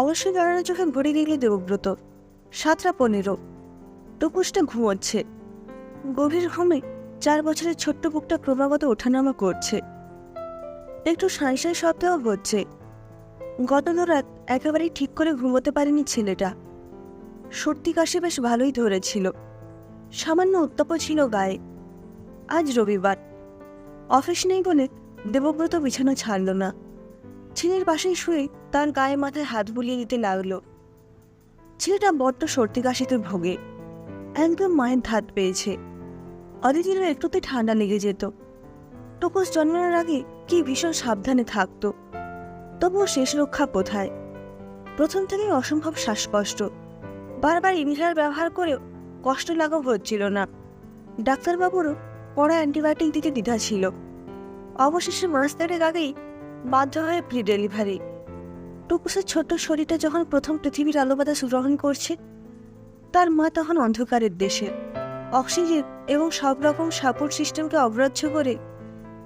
অবশ্যই দাঁড়ানো চোখে ঘড়ি দেখলে দেবব্রত 7:15। টুকুসটা ঘুমোচ্ছে। গভীর ঘুমে 4 বছরের ছোট্ট বুকটা ক্রমাগত ওঠানামা করছে। একটু সাঁই সাঁই শব্দও হচ্ছে। গত রাত একেবারেই ঠিক করে ঘুমোতে পারেনি ছেলেটা। সর্দি কাশি বেশ ভালোই ধরেছিল। সামান্য উত্তাপ ছিল গায়ে। আজ রবিবার, অফিস নেই বলে দেবব্রত বিছানা ছাড়ল না। ছেলের পাশেই শুয়ে তার গায়ে মাথায় হাত বুলিয়ে দিতে লাগলো। ছেলেটা বড্ড সর্দি কাশিতে ভোগে। একদম মায়ের ধাত পেয়েছে। অদিতিরও একটুতে ঠান্ডা লেগে যেত। টুকুস জন্মানোর আগে কি ভীষণ সাবধানে থাকতো, তবুও শেষ রক্ষা কোথায়। প্রথম থেকেই অসম্ভব শ্বাসকষ্ট। বারবার ইনহেলার ব্যবহার করেও কষ্ট লাঘব হচ্ছিল না। ডাক্তারবাবুরও কড়া অ্যান্টিবায়োটিক দিতে দ্বিধা ছিল। অবশেষে মাস 3 আগেই বাধ্য হয়ে প্রি ডেলিভারি। টুকুসের ছোট্ট শরীরটা যখন প্রথম পৃথিবীর আলো বাতাস গ্রহণ করছে, তার মা তখন অন্ধকারের দেশে। অক্সিজেন এবং সব রকম সাপোর্ট সিস্টেমকে অগ্রাহ্য করে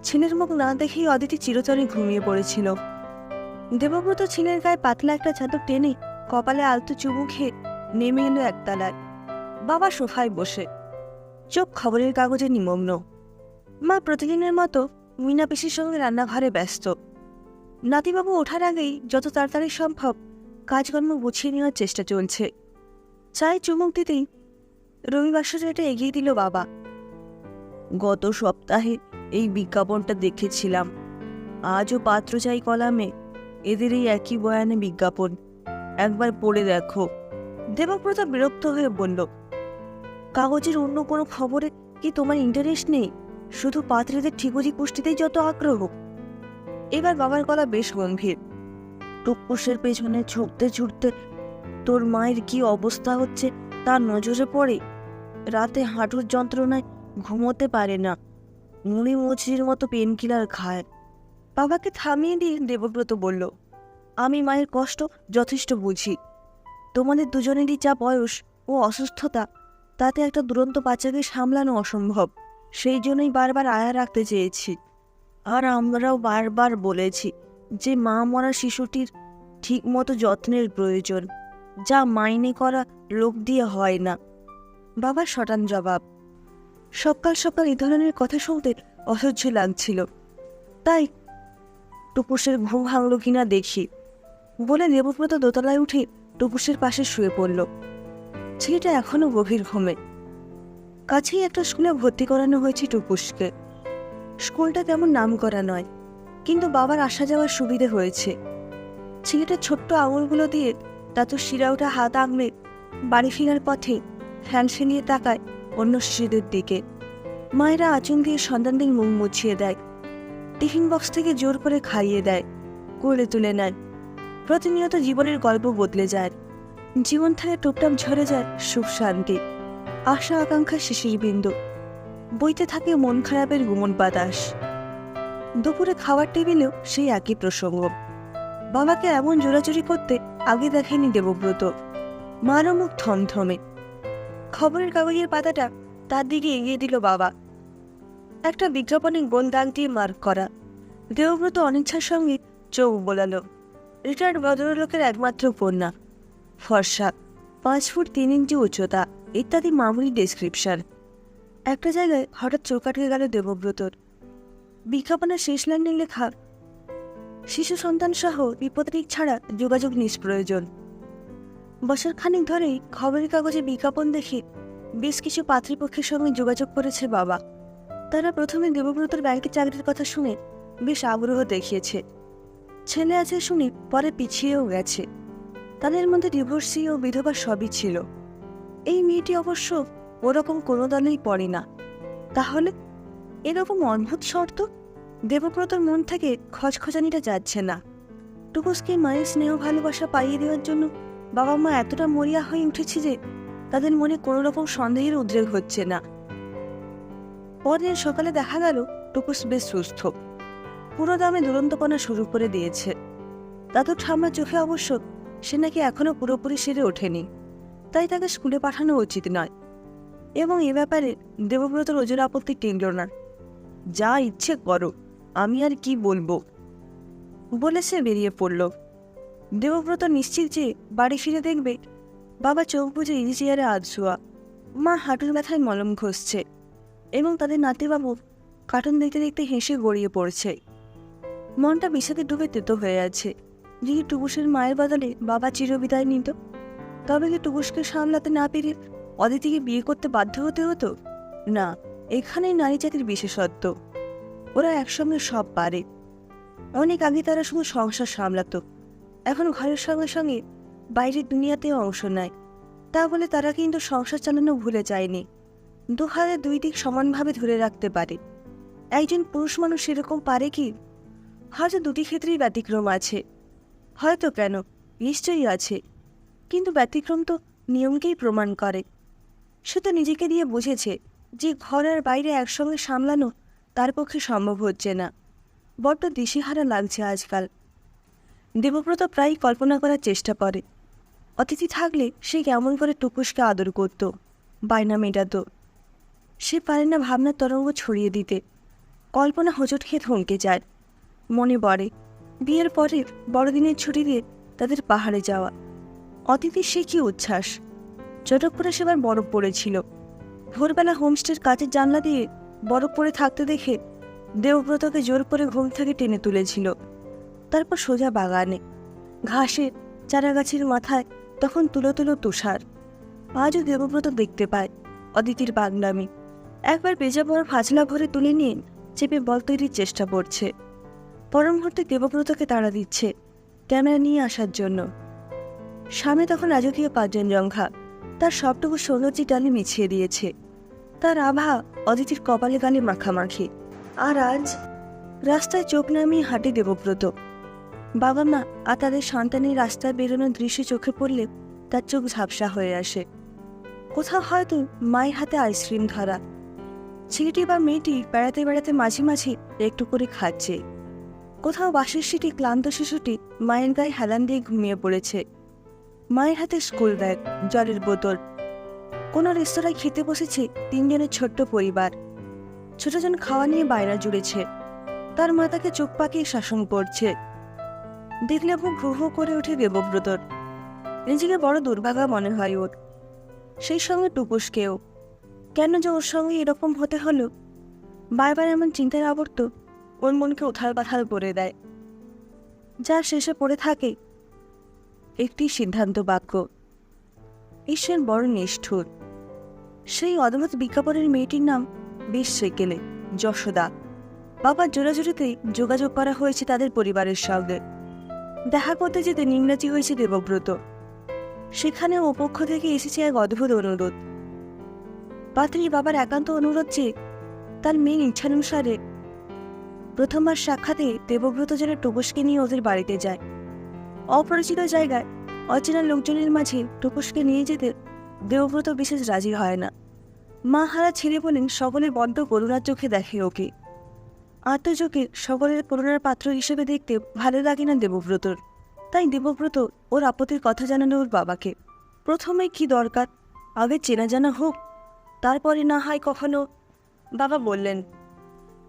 ছেলের মুখ না দেখেই অদিতি চিরতরে ঘুমিয়ে পড়েছিল। দেবব্রত ছেলের গায়ে পাতলা একটা চাদর টেনে কপালে আলতো চুমু খেয়ে নেমে এলো একতলায়। বাবা সোফায় বসে, চোখ খবরের কাগজে নিমগ্ন। মা প্রতিদিনের মতো মিনা পিসির সঙ্গে রান্নাঘরে ব্যস্ত। নাতিবাবু ওঠার আগেই যত তাড়াতাড়ি সম্ভব কাজকর্ম গুছিয়ে নেওয়ার চেষ্টা চলছে। চায়ে চুমুক দিতেই রবিবাসরটা এগিয়ে দিল বাবা। গত সপ্তাহে এই বিজ্ঞাপনটা দেখেছিলাম। আজও পাত্র চাই কলামে এদের এই একই বয়ানে বিজ্ঞাপন। একবার পড়ে দেখো। দেবব্রত বিরক্ত হয়ে বলল, কাগজের অন্য কোনো খবরে কি তোমার ইন্টারেস্ট নেই? শুধু পাত্রীদের ঠিকুজি পুষ্টিতেই যত আগ্রহ। এবার বাবার গলা বেশ গম্ভীর। টুকুসের পেছনে ছুটতে ছুটতে তোর মায়ের কি অবস্থা হচ্ছে তার নজরে পড়ে। রাতে হাঁটুর যন্ত্রণায় ঘুমোতে পারে না। মুড়ি মুচড়ির মতো পেনকিলার খায়। বাবাকে থামিয়ে দিয়ে দেবব্রত বলল, আমি মায়ের কষ্ট যথেষ্ট বুঝি। তোমাদের দুজনেরই যা বয়স ও অসুস্থতা, তাতে একটা দুরন্ত বাচ্চাকে সামলানো অসম্ভব। সেই জন্যই বারবার আয়া রাখতে চেয়েছি। আর আমরাও বারবার বলেছি যে মা মরা শিশুটির ঠিক মতো যত্নের প্রয়োজন, যা মাইনে করা লোক দিয়ে হয় না। বাবার শটান জবাব। সকাল সকাল এই ধরনের কথা শুনতে অসহ্য লাগছিল। তাই টুকুসের ঘুম ভাঙল কিনা দেখি বলে দেবব্রত দোতলায় উঠে টুকুসের পাশে শুয়ে পড়ল। ছেলেটা এখনো গভীর ঘুমে। কাছেই একটা স্কুলে ভর্তি করানো হয়েছে টুকুসকে। স্কুলটা তেমন নাম করা নয়, কিন্তু বাবার আসা যাওয়ার সুবিধে হয়েছে। ছেলেটা ছোট্ট আঙুলগুলো দিয়ে তাতে শিরা ওঠা হাত আগলে বাড়ি ফেরার পথে হ্যান্ডসে নিয়ে তাকায় অন্য শিশুদের দিকে। মায়েরা আঁচল দিয়ে সন্তানদের মুখ মুছিয়ে দেয়। টিফিন বক্স থেকে জোর করে খাইয়ে দেয়, কোলে তুলে নেয়। প্রতিনিয়ত জীবনের গল্প বদলে যায়। জীবন থেকে টুপটাপ ঝরে যায় সুখ শান্তি, আশা আকাঙ্ক্ষা শিশির বিন্দু। বইতে থাকে মন খারাপের গুমন বাতাস। দুপুরে খাওয়ার টেবিলেও সেই একই প্রসঙ্গ। বাবাকে এমন জোরাজুরি করতে আগে দেখেনি দেবব্রত। মারও মুখ থমথমে। খবরের কাগজের পাতাটা তার দিকে এগিয়ে দিল বাবা। একটা বিজ্ঞাপনে গোল দাগ দিয়ে মার্ক করা। দেবব্রত অনিচ্ছার সঙ্গে চোখ বোলালো। রিটায়ার্ড ভদ্রলোকের একমাত্র কন্যা, ফর্সা, 5 ফুট 3 ইঞ্চি উচ্চতা ইত্যাদি মামুলি ডেসক্রিপশন। একটা জায়গায় হঠাৎ চোখ আটকে গেল দেবব্রতর। বিজ্ঞাপনের শেষ লাইনে লেখা, শিশু সন্তান সহ বিপত্তিক ছাড়া যোগাযোগ নিষ্প্রয়োজন। বছর খানিক ধরেই খবরের কাগজে বিজ্ঞাপন দেখে বেশ কিছু পাত্রীপক্ষের সঙ্গে যোগাযোগ করেছে বাবা। তারা প্রথমে দেবব্রতর ব্যাংকে চাকরির কথা শুনে বেশ আগ্রহ দেখিয়েছে। ছেলে আছে শুনে পরে পিছিয়েও গেছে। তাদের মধ্যে ডিভোর্সি ও বিধবা সবই ছিল। এই মেয়েটি অবশ্য ওরকম কোনো দলেই পড়ে না। তাহলে এরকম অদ্ভুত শর্ত? দেবব্রতর মন থেকে খচখচানিটা যাচ্ছে না। টুকুসকে মায়ের স্নেহ ভালোবাসা পাইয়ে দেওয়ার জন্য বাবা মা এতটা মরিয়া হয়ে উঠেছে যে তাদের মনে কোনো রকম সন্দেহের উদ্রেক হচ্ছে না। পরদিন সকালে দেখা গেল টুকুস বেশ সুস্থ। পুরো দামে দুরন্তপনা শুরু করে দিয়েছে। দাদুর ঠাম্মার চোখে অবশ্য সে নাকি এখনো পুরোপুরি সেরে ওঠেনি, তাই তাকে স্কুলে পাঠানো উচিত নয়। এবং এ ব্যাপারে দেবব্রতর ওজোর আপত্তি টিকল না। যা ইচ্ছে করো, আমি আর কি বলবো বলে সে বেরিয়ে পড়ল। দেবব্রত নিশ্চিত যে বাড়ি ফিরে দেখবে বাবা চোখ বুজে ইজি চেয়ারে আধশোয়া, মা হাঁটুর ব্যথায় মলম ঘষছে এবং তাদের নাতিবাবু কার্টুন দেখতে দেখতে হেসে গড়িয়ে পড়ছে। মনটা বিষাদে ডুবে তেতো হয়ে আছে। যদি টুকুসের মায়ের বদলে বাবা চিরবিদায় নিত, তবে কি টুকুসকে সামলাতে না পেরে অদিতিকে বিয়ে করতে বাধ্য হতে হতো? না, এখানেই নারী জাতির বিশেষত্ব। ওরা একসঙ্গে সব পারে। অনেক আগে তারা শুধু সংসার সামলাতো, এখন ঘরের সঙ্গে সঙ্গে বাইরের দুনিয়াতেও অংশ নেয়। তা বলে তারা কিন্তু সংসার চালানো ভুলে যায়নি। দুহাতে দুই দিক সমানভাবে ধরে রাখতে পারে। একজন পুরুষ মানুষ এরকম পারে কি? হয়তো দুটি ক্ষেত্রেই ব্যতিক্রম আছে। হয়তো কেন, নিশ্চয়ই আছে। কিন্তু ব্যতিক্রম তো নিয়মকেই প্রমাণ করে। সে তো নিজেকে দিয়ে বুঝেছে যে ঘর আর বাইরে একসঙ্গে সামলানো তার পক্ষে সম্ভব হচ্ছে না। বড্ড দিশেহারা লাগছে আজকাল। দেবব্রত প্রায়ই কল্পনা করার চেষ্টা করে, অতিথি থাকলে সে কেমন করে টুকুসকে আদর করত, বায়না মেটাত। সে পারে না ভাবনার তরঙ্গ ছড়িয়ে দিতে। কল্পনা হোঁচট খেয়ে থমকে যায়। মনে পড়ে বিয়ের পরে বড়দিনের ছুটি দিয়ে তাদের পাহাড়ে যাওয়া। অতিথির সে কি উচ্ছ্বাস! চটকপুরে সেবার বরফ পড়েছিল। ভোরবেলা হোমস্টের কাচের জানলা দিয়ে বরফ পড়ে থাকতে দেখে দেবব্রতকে জোর করে ঘুম থেকে টেনে তুলেছিল। তারপর সোজা বাগানে ঘাসে চারা গাছের মাথায় তখন তুলো তুলো তুষার। আজও দেবব্রত দেখতে পায় অদিতির বাগনামি। একবার বেজা বরফ ফাজলা ভরে তুলে নিয়ে চেপে বল তৈরির চেষ্টা করছে। পর মুহূর্তে দেবব্রতকে তাড়া দিচ্ছে ক্যামেরা নিয়ে আসার জন্য। সামনে তখন রাজকীয় কাঞ্চনজঙ্ঘা তার সবটুকু সৌন্দর্য টানে মিছিয়ে দিয়েছে। তার আভা অদিতির কপালে গালে মাখামাখি। আর আজ রাস্তায় চোখ নামিয়ে হাঁটে দেবব্রত। বাবা মা আর তাদের সন্তানের রাস্তায় বেরোনোর দৃশ্য চোখে পড়লে তার চোখ ঝাপসা হয়ে আসে। কোথাও হয়তো মায়ের হাতে আইসক্রিম ধরা, ছেলেটি বা মেয়েটি বেড়াতে বেড়াতে মাঝে মাঝে একটু করে খাচ্ছে। কোথাও বাসের সিটি ক্লান্ত শিশুটি মায়ের গায়ে হেলান দিয়ে ঘুমিয়ে পড়েছে। মায়ের হাতে স্কুল ব্যাগ, জলের বোতল। কোনো রেস্তোরাঁয় খেতে বসেছে তিনজনের ছোট্ট পরিবার। ছোটজন খাওয়া নিয়ে বাইরে জুড়েছে। তার মা তাকে চোখ পাকিয়ে শাসন করছে। দেখলে খুব ভ্রু ভ্রু করে ওঠে দেবব্রতর। নিজেকে বড় দুর্ভাগা মনে হয় ওর। সেই সঙ্গে টুকুসকেও। কেন যে ওর সঙ্গে এরকম হতে হলো? বারবার এমন চিন্তার আবর্ত ওর মনকে উথাল পাথাল করে দেয়। যার শেষে পড়ে থাকে একটি সিদ্ধান্ত বাক্য: ঈশ্বর বড় নিষ্ঠুর। সেই অদ্ভুত বিজ্ঞাপনের মেয়েটির নাম বেশ সেকেলে, যশোদা। বাবার জোরাজুরিতেই যোগাযোগ করা হয়েছে তাদের পরিবারের সঙ্গে। দেখা করতে যেতে নিমরাজি হয়েছে দেবব্রত। সেখানে ও পক্ষ থেকে এসেছে এক অদ্ভুত অনুরোধ। পাত্রীর বাবার একান্ত অনুরোধ যে তার মেয়ের ইচ্ছানুসারে প্রথমবার সাক্ষাতে দেবব্রত যেন টুকুসকে নিয়ে ওদের বাড়িতে যায়। অপরিচিত জায়গায় অচেনা লোকজনের মাঝে টুকুসকে নিয়ে যেতে দেবব্রত বিশেষ রাজি হয় না। মা হারা ছেলে বলেন সকলে বড্ড করুণার চোখে দেখে ওকে। আত্মযোগে সকলের করুণার পাত্র হিসেবে দেখতে ভালো লাগে না দেবব্রতর। তাই দেবব্রত ওর আপত্তির কথা জানালো ওর বাবাকে। প্রথমে কি দরকার, আগে চেনা জানা হোক, তারপরে না হয় কখনো। বাবা বললেন,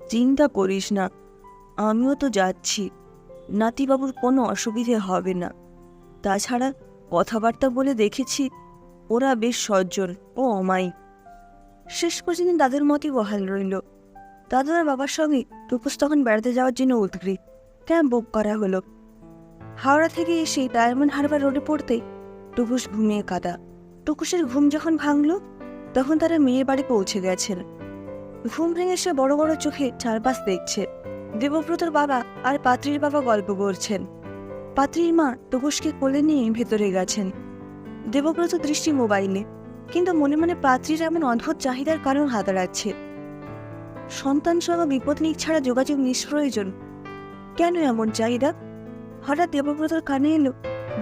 চিন্তা করিস না, আমিও তো যাচ্ছি। নাতিবাবুর কোনো অসুবিধে হবে না। তাছাড়া কথাবার্তা বলে দেখেছি ওরা বেশ সজ্জন ও অমায়িক। শেষ পর্যন্ত দাদুর মতই বহাল রইল। দাদু আর বাবার সঙ্গে টুকুস তখন বেড়াতে যাওয়ার জন্য উদ্গ্রীব। ক্যাব বুক করা হলো। হাওড়া থেকে এসে ডায়মন্ড হারবার রোডে পড়তেই টুকুস ঘুমিয়ে কাঁদা। টুকুসের ঘুম যখন ভাঙল তখন তারা মেয়ের বাড়ি পৌঁছে গেছেন। ঘুম ভেঙে সে বড় বড় চোখে চারপাশ দেখছে। দেবব্রতর বাবা আর পাত্রীর বাবা গল্প করছেন। পাত্রীর মা টুকুসকে কোলে নিয়ে ভেতরে গেছেন। দেবব্রত দৃষ্টি মোবাইলে, কিন্তু মনে মনে পাত্রীর এমন অদ্ভুত চাহিদার কারণ হাতাড়াচ্ছে। সন্তান সহ বিপত্নিক ছাড়া যোগাযোগ নিষ্প্রয়োজন। কেন এমন চাহিদা? হঠাৎ দেবব্রতর কানে এলো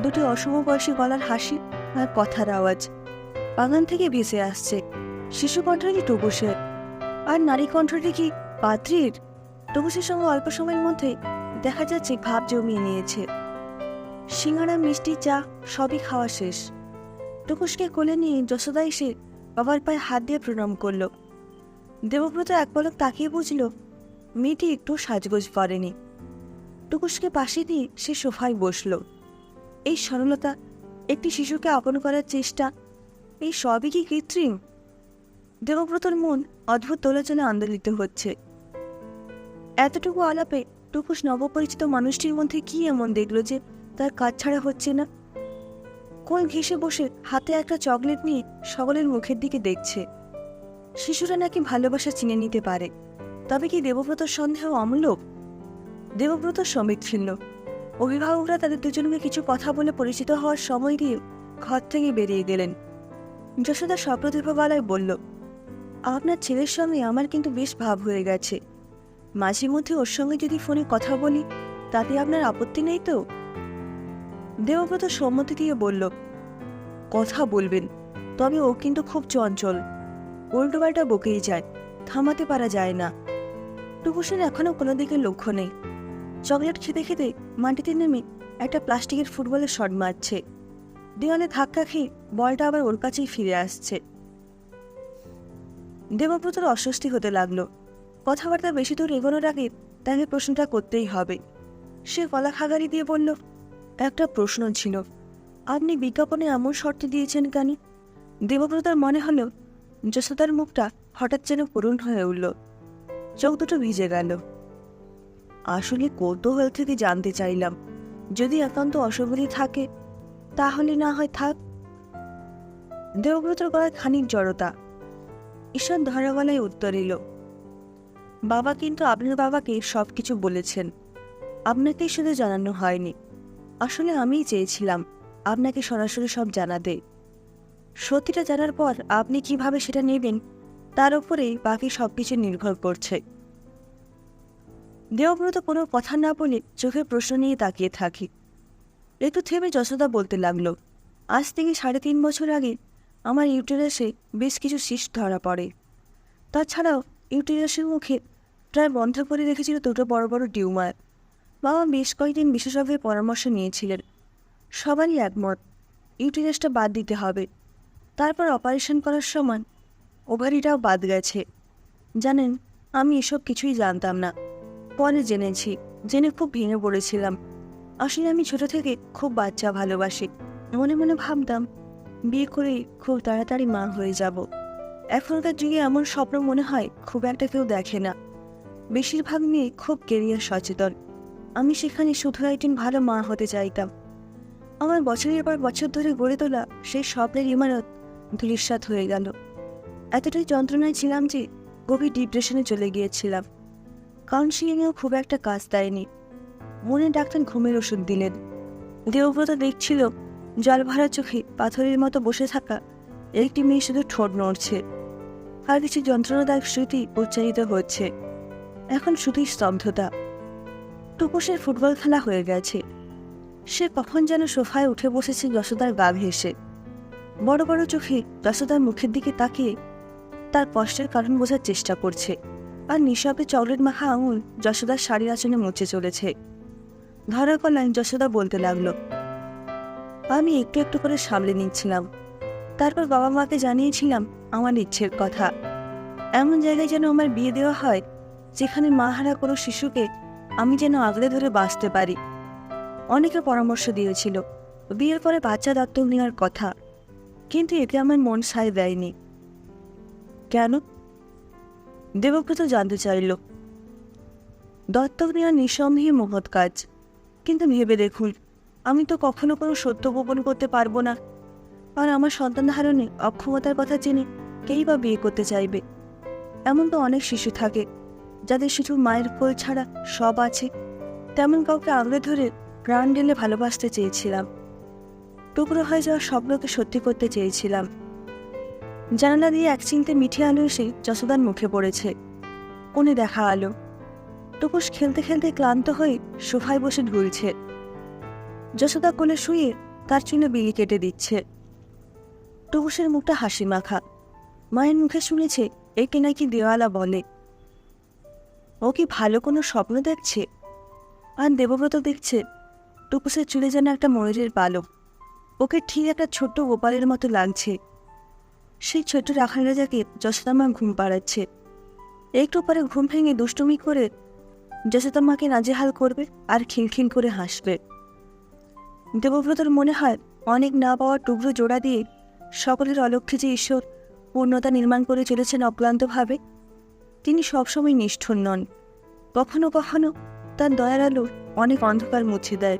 দুটি অশুভ বয়সী গলার হাসি আর কথার আওয়াজ। বাগান থেকে ভেসে আসছে। শিশু কণ্ঠটি টুকুসের, আর নারী কণ্ঠটি কি পাত্রীর। টুকুসের সঙ্গে অল্প সময়ের মধ্যে দেখা যাচ্ছে ভাব জমিয়ে নিয়েছে। সিঙ্গাড়া, মিষ্টি, চা সবই খাওয়া শেষ। টুকুসকে কোলে নিয়ে যশোদা এসে বাবার পায়ে হাত দিয়ে প্রণাম করল। দেবব্রত এক পলক তাকিয়ে বুঝল মেয়েটি একটু সাজগোজ করেনি। টুকুসকে পাশে নিয়ে সে সোফায় বসল। এই সরলতা, একটি শিশুকে আপন করার চেষ্টা, এই সবই কি কৃত্রিম? দেবব্রতর মন অদ্ভুত দোলাচলে আন্দোলিত হচ্ছে। এতটুকু আলাপে টুকুস নবপরিচিত মানুষটির মধ্যে কি এমন দেখলো যে তার কাজ ছাড়া হচ্ছে না? কোল ঘেঁষে বসে হাতে একটা চকলেট নিয়ে সকলের মুখের দিকে দেখছে। শিশুরা নাকি ভালোবাসা চিনে নিতে পারে। তবে কি দেবব্রতর সন্দেহ অমূলক? দেবব্রত সমিত ছিল। অভিভাবকরা তাদের দুজনকে কিছু কথা বলে পরিচিত হওয়ার সময় দিয়ে ঘর থেকে বেরিয়ে গেলেন। যশোদা সপ্রতিভ গলায় বলল, আপনার ছেলের সঙ্গে আমার কিন্তু বেশ ভাব হয়ে গেছে। মাঝে মধ্যে ওর সঙ্গে যদি ফোনে কথা বলি, তাতে আপনার আপত্তি নেই তো? দেবব্রত সম্মতি দিয়ে বলল, কথা বলবেন, তবে ও কিন্তু খুব চঞ্চল, উল্টোপাল্টা বকেই যায়, থামাতে পারা যায় না। টুকুসের এখনো কোনো দিকে লক্ষ্য নেই। চকলেট খেতে খেতে মাটিতে নেমে একটা প্লাস্টিকের ফুটবলের শট মারছে। দেওয়ালে ধাক্কা খেয়ে বলটা আবার ওর কাছেই ফিরে আসছে। দেবব্রতর অস্বস্তি হতে লাগলো। কথাবার্তা বেশি দূর এগোনোর আগে তাকে প্রশ্নটা করতেই হবে। সে গলা খাগারি দিয়ে বলল, একটা প্রশ্ন ছিল, আপনি বিজ্ঞাপনে এমন শর্ত দিয়েছেন কেন? দেবব্রতার মনে হলো যশোদার মুখটা হঠাৎ যেন করুণ হয়ে উঠল। চোখ দুটো ভিজে গেল। আসলে কৌতূহল থেকে জানতে চাইলাম, যদি একান্ত অসুবিধে থাকে তাহলে না হয় থাক। দেবব্রতর গলায় খানিক জড়তা। ঈশান ধরা গলায় উত্তর এলো, বাবা কিন্তু আপনার বাবাকে সবকিছু বলেছেন, আপনাকেই শুধু জানানো হয়নি। আসলে আমিই চেয়েছিলাম আপনাকে সরাসরি সব জানাতে। সত্যিটা জানার পর আপনি কিভাবে সেটা নেবেন তার উপরেই বাকি সবকিছু নির্ভর করছে। দেবব্রত কোনো কথা না বলে চোখে প্রশ্ন নিয়ে তাকিয়ে থাকি। একটু থেমে যশোদা বলতে লাগলো, আজ থেকে 3.5 বছর আগে আমার ইউটেরাসে বেশ কিছু সিস্ট ধরা পড়ে। তাছাড়াও ইউটেরাসের মুখে প্রায় বন্ধ করে রেখেছিল 2টো বড় বড় টিউমার। বাবা বেশ কয়েকদিন বিশেষজ্ঞের পরামর্শ নিয়েছিলেন। সবারই একমত ইউটেরাসটা বাদ দিতে হবে। তারপর অপারেশন করার সময় ওভারিটাও বাদ গেছে। জানেন, আমি এসব কিছুই জানতাম না, পরে জেনে খুব ভেঙে পড়েছিলাম। আসলে আমি ছোট থেকে খুব বাচ্চা ভালোবাসি। মনে মনে ভাবতাম বিয়ে করে খুব তাড়াতাড়ি মা হয়ে যাব। এখনকার যুগে এমন স্বপ্ন মনে হয় খুব একটা কেউ দেখে না। বেশিরভাগ মেয়ে খুব কেরিয়ার সচেতন। আমি সেখানে শুধু একজন ভালো মা হতে চাইতাম। আমার বছরের পর বছর ধরে গড়ে তোলা সেই স্বপ্নের ইমারত ধূলিসাৎ হয়ে গেল। এতটাই যন্ত্রণায় ছিলাম যে গভীর ডিপ্রেশনে চলে গিয়েছিলাম। কাউন্সিলিংয়েও খুব একটা কাজ দেয়নি। মনে ডাক্তার ঘুমের ওষুধ দিলেন। দেবব্রত দেখছিল জল ভরা চোখে পাথরের মতো বসে থাকা একটি মেয়ে শুধু ঠোঁট নড়ছে, আর কিছু যন্ত্রণাদায়ক স্মৃতি উচ্চারিত হচ্ছে। এখন শুধুই স্তব্ধতা। টুকুসের ফুটবল খেলা হয়ে গেছে। সে কখন যেন সোফায় উঠে বসেছে যশোদার গা ঘেঁষে। বড় বড় চোখে যশোদার মুখের দিকে তাকিয়ে তার কষ্টের কারণ বোঝার চেষ্টা করছে, আর নিঃশব্দে চকলেট মাখা আঙুল যশোদার শাড়ির আঁচলে মুছে চলেছে। ধরা গলায় যশোদা বলতে লাগলো, আমি একটু একটু করে সামলে নিচ্ছিলাম। তারপর বাবা মাকে জানিয়েছিলাম আমার ইচ্ছের কথা। এমন জায়গায় যেন আমার বিয়ে দেওয়া হয় যেখানে মা হারা কোনো শিশুকে আমি যেন আগলে ধরে বাঁচতে পারি। অনেকে পরামর্শ দিয়েছিল বিয়ের পরে বাচ্চা দত্তক নেওয়ার কথা, কিন্তু এতে আমার মন সায় দেয়নি। কেন? দেবব্রত জানতে চাইল। দত্তক নেওয়া নিঃসন্দেহে মহৎ কাজ, কিন্তু ভেবে দেখুন, আমি তো কখনো কোনো সত্য গোপন করতে পারবো না। আর আমার সন্তান ধারণে অক্ষমতার কথা জেনে কেই বা বিয়ে করতে চাইবে? এমন তো অনেক শিশু থাকে যাদের শুধু মায়ের কোল ছাড়া সব আছে। তেমন কাউকে আগলে ধরে প্রাণ ঢেলে ভালোবাসতে চেয়েছিলাম। টুকরো হয়ে যাওয়া স্বপ্নকে সত্যি করতে চেয়েছিলাম। জানালা দিয়ে এক চিনতে মিঠে আলো এসে যশোদার মুখে পড়েছে। কোণে দেখা আলো। টুকুস খেলতে খেলতে ক্লান্ত হয়ে সোফায় বসে ঢুলছে। যশোদা কোলে শুয়ে তার চুলে বিলি কেটে দিচ্ছে। টুকুসের মুখটা হাসি মাখা। মায়ের মুখে শুনেছে একে নাকি দেওয়ালা বলে। ও কি ভালো কোনো স্বপ্ন দেখছে? আর দেবব্রত দেখছে টুকুসের চুলে যেন একটা ময়ূরের পালক। ওকে ঠিক একটা ছোট্ট গোপালের মতো লাগছে। সেই ছোট্ট রাখাল রাজাকে যশোদা মা ঘুম পাড়াচ্ছে। একটু পরে ঘুম ভেঙে দুষ্টুমি করে যশোদা মাকে নাজেহাল করবে আর খিলখিল করে হাসবে। দেবব্রতর মনে হয় অনেক না পাওয়া টুকরো জোড়া দিয়ে সকলের অলক্ষ্যে যে ঈশ্বর পূর্ণতা নির্মাণ করে চলেছেন অক্লান্তভাবে। তিনি সবসময় নিষ্ঠুর নন, কখনো কখনো তার দয়ার আলো অনেক অন্ধকার মুছে দেয়।